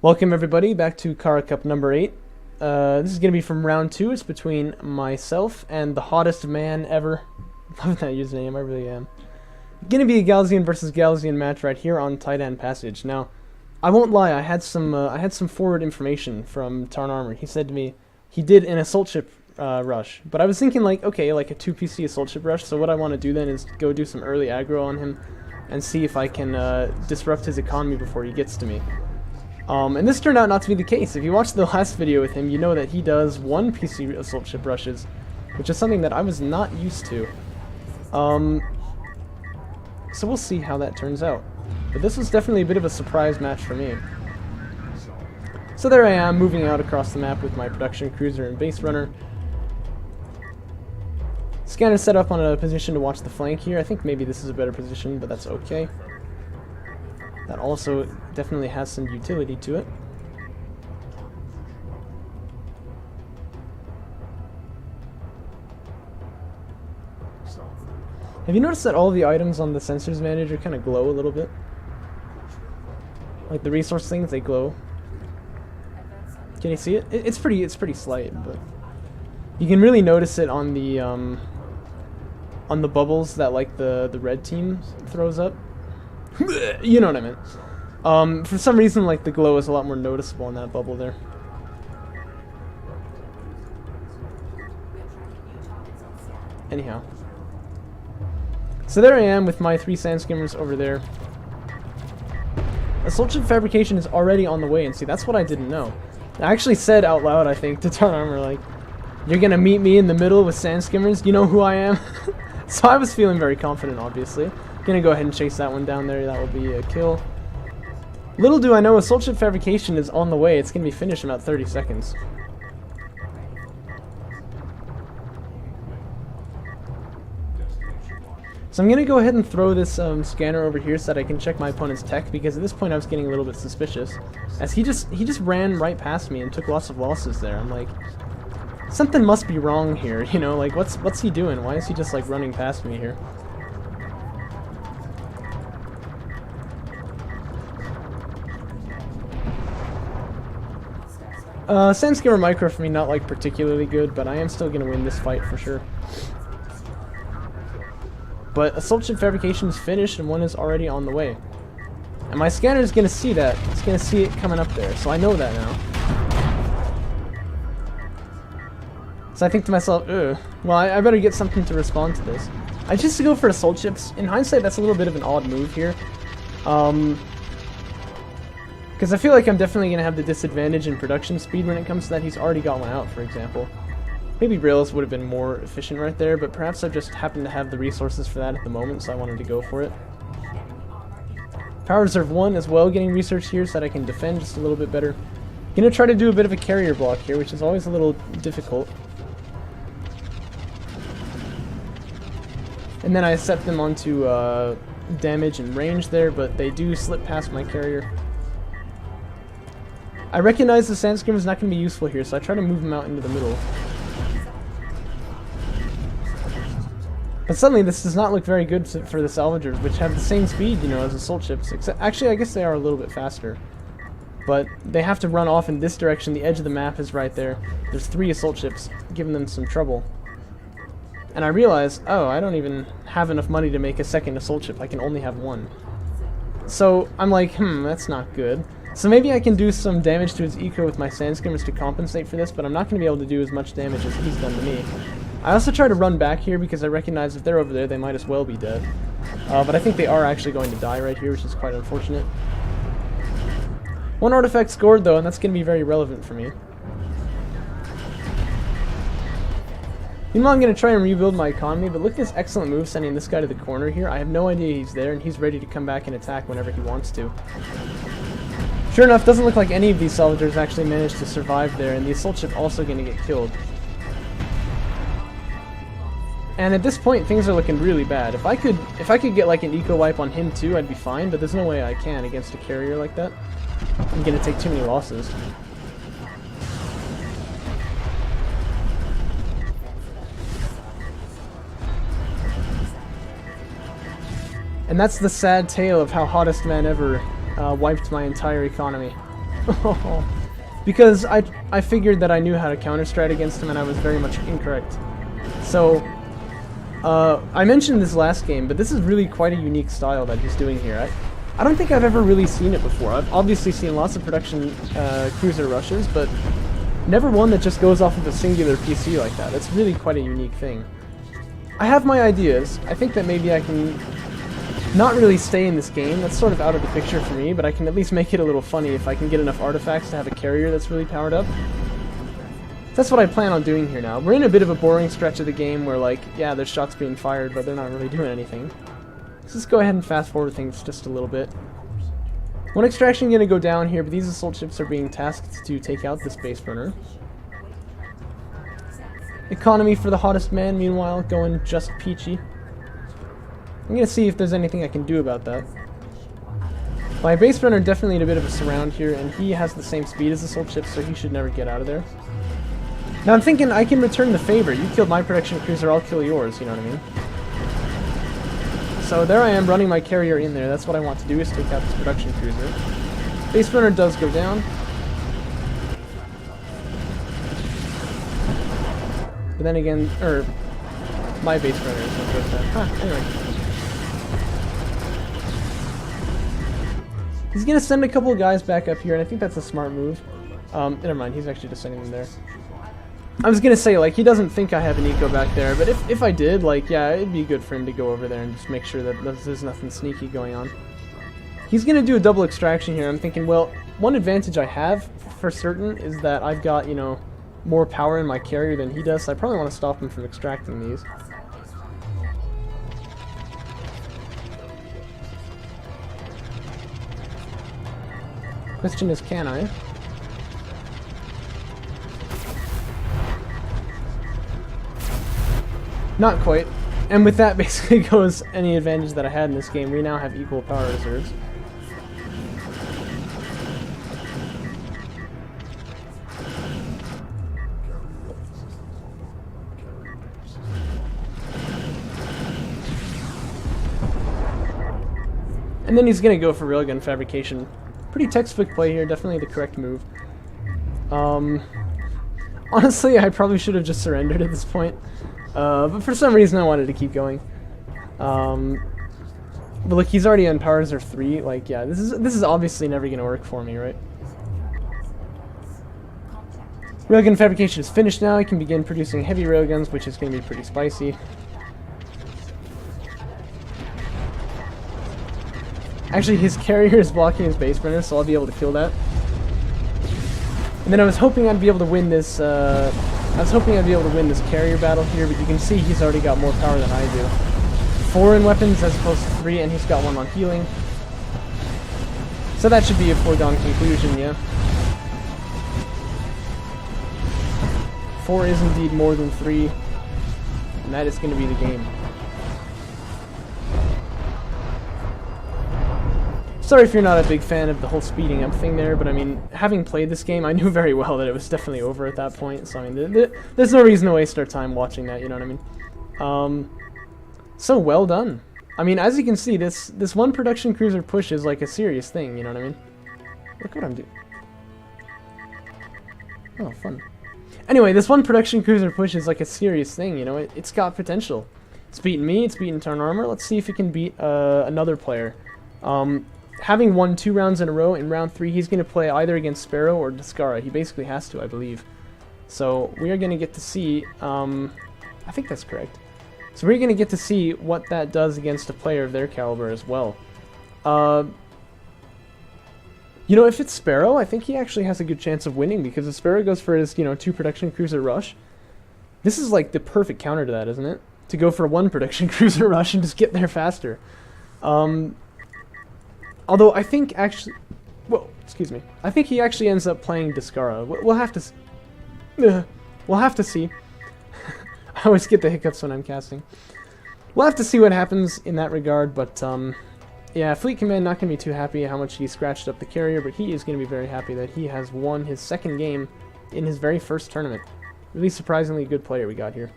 Welcome everybody back to Kharak Cup number 8. This is going to be from round 2. It's between myself and the hottest man ever. Love that username, I really am. Going to be a Galzian versus Galzian match right here on Titan Passage. Now, I won't lie, I had some forward information from Tarn Armor. He said to me he did an assault ship rush, but I was thinking like, okay, like a 2 PC assault ship rush, so what I want to do then is go do some early aggro on him and see if I can disrupt his economy before he gets to me. And this turned out not to be the case. If you watched the last video with him, you know that he does 1 PC assault ship rushes, which is something that I was not used to. So we'll see how that turns out. But this was definitely a bit of a surprise match for me. So there I am, moving out across the map with my production cruiser and base runner. Scanner set up on a position to watch the flank here. I think maybe this is a better position, but that's okay. That also definitely has some utility to it. Have you noticed that all the items on the sensors manager kind of glow a little bit? Like the resource things, they glow. Can you see it? It's pretty slight, but you can really notice it on the bubbles that like the red team throws up. You know what I meant. For some reason, like the glow is a lot more noticeable in that bubble there. Anyhow. So there I am with my 3 sand skimmers over there. Assault ship fabrication is already on the way, and see, that's what I didn't know. I actually said out loud, I think, to Tarn Armor, like, you're gonna meet me in the middle with sand skimmers, you know who I am? So I was feeling very confident, obviously. Gonna go ahead and chase that one down there, that will be a kill. Little do I know, assault ship fabrication is on the way. It's gonna be finished in about 30 seconds. So I'm gonna go ahead and throw this scanner over here so that I can check my opponent's tech, because at this point I was getting a little bit suspicious, as he just ran right past me and took lots of losses there. I'm like, something must be wrong here, you know, like what's he doing? Why is he just like running past me here? Sand skimmer micro for me not like particularly good, but I am still gonna win this fight for sure. But assault ship fabrication is finished and one is already on the way. And my scanner is gonna see that. It's gonna see it coming up there, so I know that now. So I think to myself, ugh, well I better get something to respond to this. I just go for assault ships. In hindsight, that's a little bit of an odd move here. Because I feel like I'm definitely going to have the disadvantage in production speed when it comes to that. He's already got one out, for example. Maybe rails would have been more efficient right there, but perhaps I just happened to have the resources for that at the moment, so I wanted to go for it. Power Reserve 1 as well, getting research here so that I can defend just a little bit better. Gonna try to do a bit of a carrier block here, which is always a little difficult. And then I set them onto damage and range there, but they do slip past my carrier. I recognize the sand skimmer is not going to be useful here, so I try to move him out into the middle. But suddenly this does not look very good for the salvagers, which have the same speed, you know, as assault ships. Except, actually, I guess they are a little bit faster. But they have to run off in this direction. The edge of the map is right there. There's 3 assault ships, giving them some trouble. And I realize, oh, I don't even have enough money to make a second assault ship. I can only have 1. So I'm like, that's not good. So maybe I can do some damage to his eco with my sand skimmers to compensate for this, but I'm not going to be able to do as much damage as he's done to me. I also try to run back here because I recognize if they're over there, they might as well be dead. But I think they are actually going to die right here, which is quite unfortunate. 1 artifact scored though, and that's going to be very relevant for me. Meanwhile, I'm going to try and rebuild my economy, but look at this excellent move sending this guy to the corner here. I have no idea he's there, and he's ready to come back and attack whenever he wants to. Sure enough, doesn't look like any of these salvagers actually managed to survive there, and the assault ship also going to get killed. And at this point, things are looking really bad. If I could get like an eco wipe on him too, I'd be fine, but there's no way I can against a carrier like that. I'm going to take too many losses. And that's the sad tale of how hottest man ever wiped my entire economy. Because I figured that I knew how to counter-strat against him, and I was very much incorrect. So, I mentioned this last game, but this is really quite a unique style that he's doing here. I don't think I've ever really seen it before. I've obviously seen lots of production cruiser rushes, but never one that just goes off of a singular PC like that. It's really quite a unique thing. I have my ideas. I think that maybe I can not really stay in this game. That's sort of out of the picture for me, but I can at least make it a little funny if I can get enough artifacts to have a carrier that's really powered up. That's what I plan on doing here now. We're in a bit of a boring stretch of the game where, like, yeah, there's shots being fired, but they're not really doing anything. Let's just go ahead and fast forward things just a little bit. One extraction going to go down here, but these assault ships are being tasked to take out this base runner. Economy for the hottest man, meanwhile, going just peachy. I'm going to see if there's anything I can do about that. My base runner definitely in a bit of a surround here, and he has the same speed as assault ships, so he should never get out of there. Now I'm thinking I can return the favor. You killed my production cruiser, I'll kill yours, you know what I mean? So there I am running my carrier in there. That's what I want to do, is take out this production cruiser. Base runner does go down. But then again, my base runner is what goes down. Anyway. He's gonna send a couple of guys back up here, and I think that's a smart move. Never mind, he's actually just sending them there. I was gonna say, like, he doesn't think I have an eco back there, but if I did, like, yeah, it'd be good for him to go over there and just make sure that there's nothing sneaky going on. He's gonna do a double extraction here. I'm thinking, well, one advantage I have for certain is that I've got, you know, more power in my carrier than he does, so I probably want to stop him from extracting these. Question is, can I? Not quite. And with that basically goes any advantage that I had in this game. We now have equal power reserves. And then he's going to go for railgun fabrication. Pretty textbook play here, definitely the correct move. Honestly, I probably should have just surrendered at this point. But for some reason I wanted to keep going. But look, he's already on power reserve 3. Like, yeah, this is obviously never going to work for me, right? Railgun fabrication is finished now. I can begin producing heavy railguns, which is going to be pretty spicy. Actually, his carrier is blocking his base runner, so I'll be able to kill that. And then I was hoping I'd be able to win this. Carrier battle here, but you can see he's already got more power than I do. 4 in weapons as opposed to 3, and he's got 1 on healing. So that should be a foregone conclusion, yeah. 4 is indeed more than 3, and that is going to be the game. Sorry if you're not a big fan of the whole speeding up thing there, but I mean, having played this game, I knew very well that it was definitely over at that point, so I mean, there's no reason to waste our time watching that, you know what I mean? So well done. I mean, as you can see, this one production cruiser push is like a serious thing, you know what I mean? Look what I'm doing. Oh, fun. Anyway, this one production cruiser push is like a serious thing, you know, it's got potential. It's beaten me, it's beaten Turn Armor, let's see if it can beat another player. Having won 2 rounds in a row, in round 3 he's going to play either against Sparrow or Descara. He basically has to, I believe. So we are going to get to see, I think that's correct. So we're going to get to see what that does against a player of their caliber as well. You know, if it's Sparrow, I think he actually has a good chance of winning, because if Sparrow goes for his, you know, 2 production cruiser rush, this is like the perfect counter to that, isn't it? To go for 1 production cruiser rush and just get there faster. Although I think actually, well, excuse me, I think he actually ends up playing Descara. We'll have to, we'll have to see. I always get the hiccups when I'm casting. We'll have to see what happens in that regard, but yeah, Fleet Command not going to be too happy how much he scratched up the carrier, but he is going to be very happy that he has won his 2nd game in his very first tournament. Really surprisingly good player we got here.